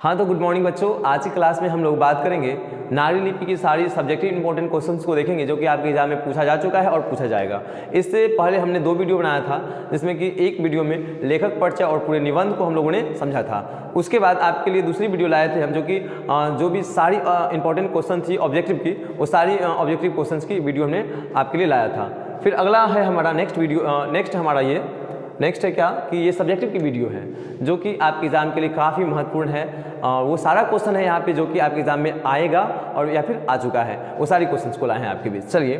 हाँ तो good morning बच्चों। आज की क्लास में हम लोग बात करेंगे नागरी लिपि की सारी सब्जेक्टिव इंपॉर्टेंट क्वेश्चंस को देखेंगे जो कि आपके एग्जाम में पूछा जा चुका है और पूछा जाएगा। इससे पहले हमने 2 वीडियो बनाया था जिसमें कि एक वीडियो में लेखक परिचय और पूरे निबंध को हम लोगों ने समझा था। उसके बाद आपके लिए दूसरी वीडियो लाए थे हम जो भी सारी इंपॉर्टेंट क्वेश्चन थी ऑब्जेक्टिव की, वो सारी ऑब्जेक्टिव क्वेश्चन की वीडियो हमने आपके लिए लाया था। फिर अगला है हमारा नेक्स्ट है क्या कि ये सब्जेक्टिव की वीडियो है जो कि आपके एग्जाम के लिए काफ़ी महत्वपूर्ण है। वो सारा क्वेश्चन है यहाँ पे जो कि आपके एग्जाम में आएगा और या फिर आ चुका है, वो सारी क्वेश्चंस को लाए हैं आपके बीच। चलिए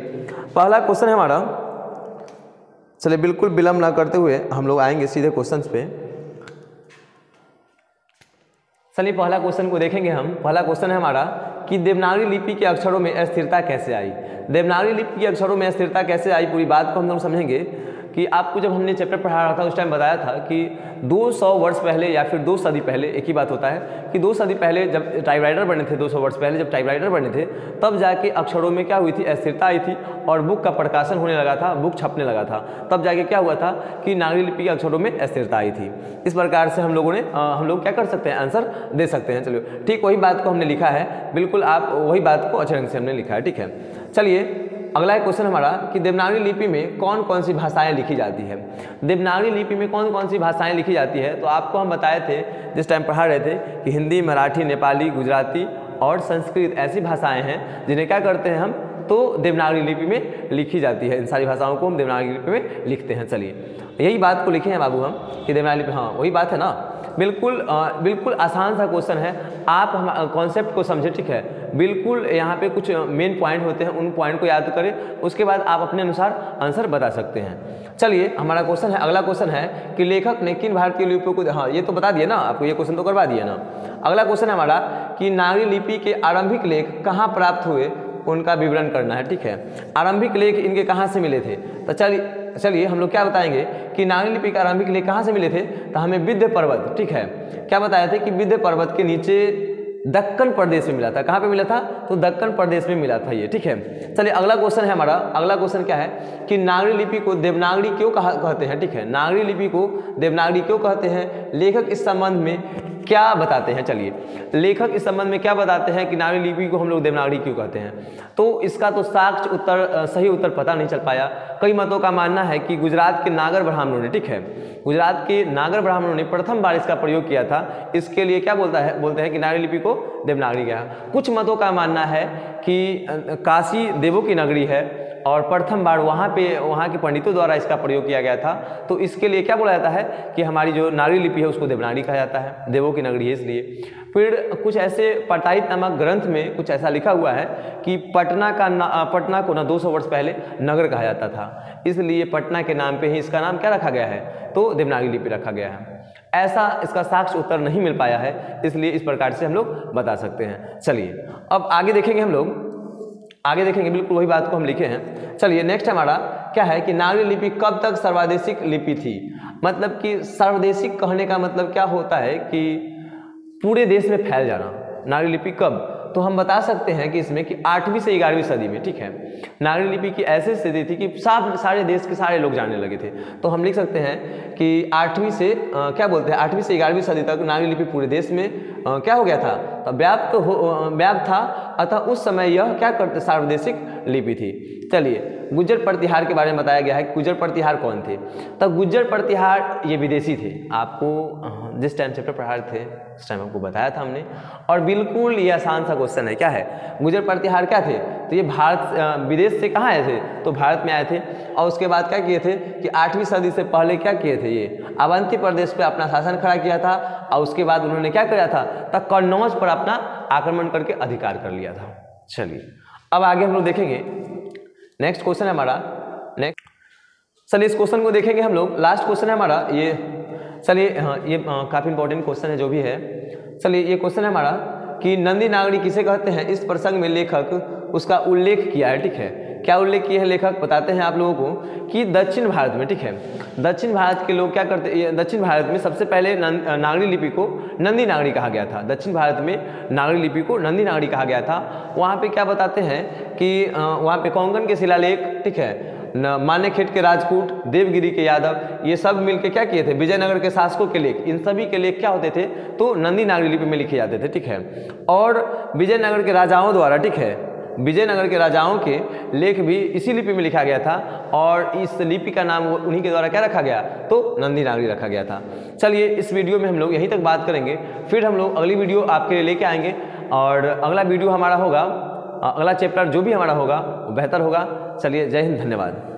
पहला क्वेश्चन है हमारा, चलिए बिल्कुल विलम्ब ना करते हुए हम लोग आएंगे सीधे क्वेश्चंस पे। चलिए पहला क्वेश्चन को देखेंगे हम। पहला क्वेश्चन है हमारा कि देवनागरी लिपि के अक्षरों में अस्थिरता कैसे आई। देवनागरी लिपि के अक्षरों में अस्थिरता कैसे आई, पूरी बात को हम लोग समझेंगे। कि आपको जब हमने चैप्टर पढ़ा रहा था उस टाइम बताया था कि 200 वर्ष पहले या फिर 2 सदी पहले, एक ही बात होता है कि 2 सदी पहले जब टाइपराइटर बने थे, 200 वर्ष पहले जब टाइपराइटर बने थे तब जाके अक्षरों में क्या हुई थी, अस्थिरता आई थी और बुक का प्रकाशन होने लगा था, बुक छपने लगा था। तब जाके क्या हुआ था कि नागरी लिपि के अक्षरों में अस्थिरता आई थी। इस प्रकार से हम लोग क्या कर सकते हैं, आंसर दे सकते हैं। चलिए ठीक वही बात को हमने लिखा है, बिल्कुल आप वही बात को अच्छे ढंग से हमने लिखा है, ठीक है। चलिए अगला क्वेश्चन हमारा कि देवनागरी लिपि में कौन कौन सी भाषाएं लिखी जाती है। देवनागरी लिपि में कौन कौन सी भाषाएं लिखी जाती है, तो आपको हम बताए थे जिस टाइम पढ़ा रहे थे कि हिंदी, मराठी, नेपाली, गुजराती और संस्कृत ऐसी भाषाएं हैं जिन्हें क्या करते हैं हम, तो देवनागरी लिपि में लिखी जाती है। इन सारी भाषाओं को हम देवनागरी लिपि में लिखते हैं। चलिए यही बात को लिखे हैं बाबू हम कि देवनागरी लिपि, हाँ वही बात है ना, बिल्कुल आसान सा क्वेश्चन है। आप हम कॉन्सेप्ट को समझे, ठीक है। बिल्कुल यहाँ पे कुछ मेन पॉइंट होते हैं, उन पॉइंट को याद करें, उसके बाद आप अपने अनुसार आंसर बता सकते हैं। चलिए हमारा क्वेश्चन है, अगला क्वेश्चन है कि लेखक ने किन भारतीय लिपियों को, हाँ ये तो बता दिए ना आपको, ये क्वेश्चन तो करवा दिए ना। अगला क्वेश्चन है हमारा कि नागरी लिपि के आरंभिक लेख कहाँ प्राप्त हुए, उनका विवरण करना है, ठीक है। आरंभिक लेख इनके कहाँ से मिले थे, तो चलिए हम लोग क्या बताएंगे कि नागरी लिपि के आरंभिक लेख कहाँ से मिले थे, तो हमें विंध्य पर्वत, ठीक है, क्या बताए थे कि विंध्य पर्वत के नीचे दक्कन प्रदेश में मिला था। कहाँ पे मिला था, तो दक्कन प्रदेश में मिला था ये, ठीक है। चलिए अगला क्वेश्चन है हमारा, अगला क्वेश्चन क्या है कि नागरी लिपि को देवनागरी क्यों कहते हैं, ठीक है। नागरी लिपि को देवनागरी क्यों कहते हैं, लेखक इस संबंध में क्या बताते हैं। चलिए लेखक इस संबंध में क्या बताते हैं कि नागरी लिपि को हम लोग देवनागरी क्यों कहते हैं, तो इसका तो सही उत्तर पता नहीं चल पाया। कई मतों का मानना है कि गुजरात के नागर ब्राह्मणों ने, ठीक है, गुजरात के नागर ब्राह्मणों ने प्रथम बार इसका प्रयोग किया था। इसके लिए क्या बोलते हैं कि नागरी लिपि को देवनागरी कहा। कुछ मतों का मानना है कि काशी देवों की नगरी है और प्रथम बार वहाँ के पंडितों द्वारा इसका प्रयोग किया गया था, तो इसके लिए क्या बोला जाता है कि हमारी जो नागरी लिपि है उसको देवनागरी कहा जाता है, देवों की नगरी है इसलिए। फिर कुछ ऐसे पटाईत नामक ग्रंथ में कुछ ऐसा लिखा हुआ है कि पटना को ना 200 वर्ष पहले नगर कहा जाता था, इसलिए पटना के नाम पे ही इसका नाम क्या रखा गया है, तो देवनागरी लिपि रखा गया है। ऐसा इसका साक्ष्य उत्तर नहीं मिल पाया है, इसलिए इस प्रकार से हम लोग बता सकते हैं। चलिए अब आगे देखेंगे, हम लोग आगे देखेंगे, बिल्कुल वही बात को हम लिखे हैं। चलिए नेक्स्ट हमारा क्या है कि नागरी लिपि कब तक सर्वदेशिक लिपि थी। मतलब कि सर्वदेशिक कहने का मतलब क्या होता है कि पूरे देश में फैल जाना। नागरी लिपि कब, तो हम बता सकते हैं कि इसमें कि 8वीं से 11वीं सदी में, ठीक है, नागरी लिपि की ऐसी स्थिति थी कि सारे देश के सारे लोग जानने लगे थे। तो हम लिख सकते हैं कि 8वीं से 11वीं सदी तक नागरी लिपि पूरे देश में क्या हो गया था, तो व्याप्त था। अतः उस समय यह क्या करते, सर्वदेशिक लिपि थी। चलिए गुज्जर प्रतिहार के बारे में बताया गया है कि गुज्जर प्रतिहार कौन थे, तो गुज्जर प्रतिहार ये विदेशी थे। आपको जिस टाइम चैप्टर पढ़ा रहे थे उस टाइम आपको बताया था हमने, और बिल्कुल ये आसान सा क्वेश्चन है। क्या है गुज्जर प्रतिहार क्या थे, तो ये विदेश से कहाँ आए थे, तो भारत में आए थे। और उसके बाद क्या किए थे कि 8वीं सदी से पहले क्या किए थे, ये अवंती प्रदेश पे अपना शासन खड़ा किया था, और उसके बाद उन्होंने क्या किया था, तब कन्नौज पर अपना आक्रमण करके अधिकार कर लिया था। चलिए अब आगे हम लोग देखेंगे, नेक्स्ट क्वेश्चन है हमारा। चलिए इस क्वेश्चन को देखेंगे हम लोग। लास्ट क्वेश्चन है हमारा ये, चलिए हाँ ये काफ़ी इंपॉर्टेंट क्वेश्चन है जो भी है। चलिए ये क्वेश्चन है हमारा कि नंदी नागरी किसे कहते हैं। इस प्रसंग में लेखक उसका उल्लेख किया है, ठीक है। क्या उल्लेख किया है लेखक, बताते हैं आप लोगों को कि दक्षिण भारत में, ठीक है, दक्षिण भारत के लोग क्या करते हैं, दक्षिण भारत में सबसे पहले नागरी लिपि को नंदी नागरी कहा गया था। दक्षिण भारत में नागरी लिपि को नंदी नागरी कहा गया था। वहाँ पे क्या बताते हैं कि वहाँ पे कोंकण के शिलालेख, ठीक है, मानेखेट के राजपूत, देवगिरी के यादव, ये सब मिलकर क्या किए थे, विजयनगर के शासकों के लेख, इन सभी के लेख क्या होते थे, तो नंदी नागरी लिपि में लिखे जाते थे, ठीक है। और विजयनगर के राजाओं द्वारा, ठीक है, विजयनगर के राजाओं के लेख भी इसी लिपि में लिखा गया था, और इस लिपि का नाम उन्हीं के द्वारा क्या रखा गया, तो नंदी नागरी रखा गया था। चलिए इस वीडियो में हम लोग यहीं तक बात करेंगे, फिर हम लोग अगली वीडियो आपके लिए लेके आएंगे, और अगला वीडियो हमारा होगा, अगला चैप्टर जो भी हमारा होगा वो बेहतर होगा। चलिए, जय हिंद, धन्यवाद।